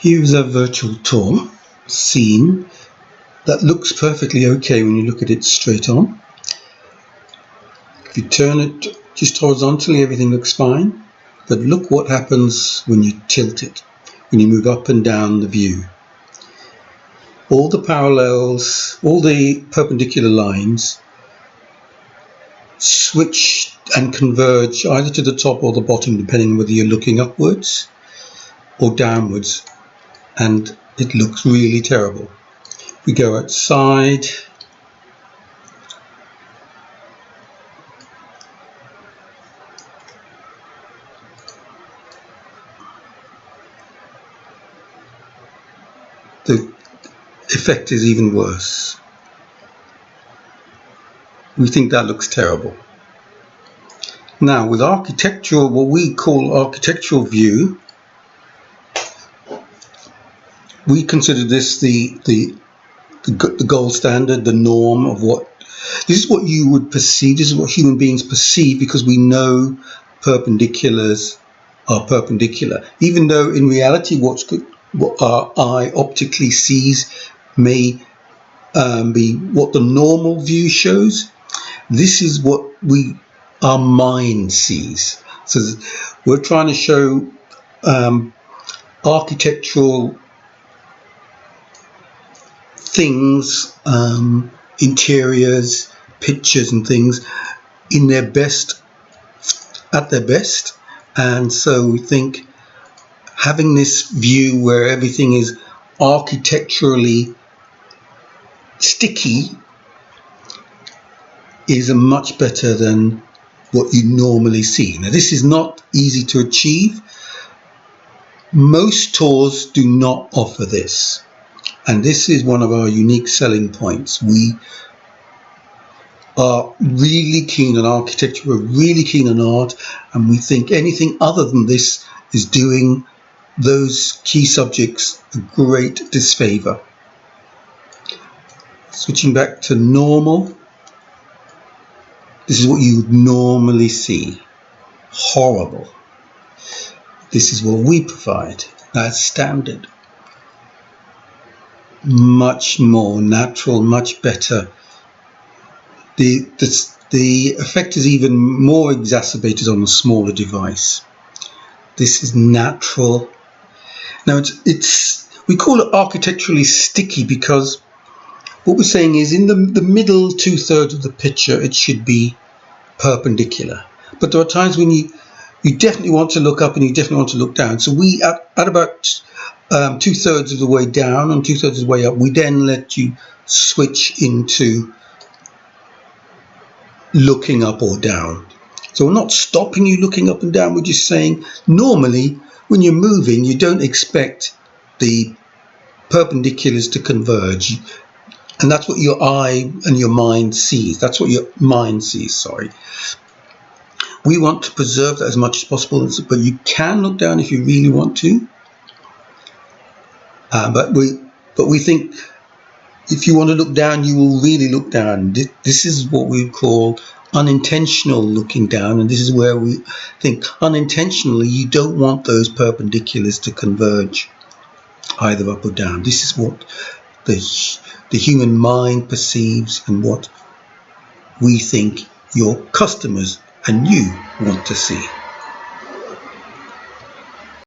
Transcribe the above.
Here's a virtual tour scene that looks perfectly okay when you look at it straight on. If you turn it just horizontally, everything looks fine. But look what happens when you tilt it, when you move up and down the view. All the parallels, all the perpendicular lines switch and converge either to the top or the bottom, depending on whether you're looking upwards or downwards, and it looks really terrible. We go outside. The effect is even worse. We think that looks terrible. Now, with architectural, what we call architectural view, we consider this the gold standard, the norm of what. This is what you would perceive. This is what human beings perceive, because we know perpendiculars are perpendicular, even though in reality what our eye optically sees may be what the normal view shows. This is what our mind sees. So we're trying to show architectural things, interiors, pictures and things in their best, at their best. And so we think having this view where everything is architecturally sticky is much better than what you normally see. Now, this is not easy to achieve. Most tours do not offer this, and this is one of our unique selling points. We are really keen on architecture, we're really keen on art, and we think anything other than this is doing those key subjects a great disfavor. Switching back to normal, this is what you would normally see. Horrible. This is what we provide. That's standard. Much more natural, much better. The effect is even more exacerbated on a smaller device. This is natural. Now we call it architecturally sticky because what we're saying is in the middle 2/3 of the picture it should be perpendicular. But there are times when you definitely want to look up and you definitely want to look down. So we at about 2/3 of the way down and 2/3 of the way up, we then let you switch into looking up or down. So we're not stopping you looking up and down, we're just saying normally when you're moving you don't expect the perpendiculars to converge, and that's what your eye and your mind sees. That's what your mind sees, sorry. We want to preserve that as much as possible, but you can look down if you really want to. But we think if you want to look down, you will really look down. This is what we call unintentional looking down, and this is where we think unintentionally you don't want those perpendiculars to converge either up or down. This is what the human mind perceives and what we think your customers and you want to see.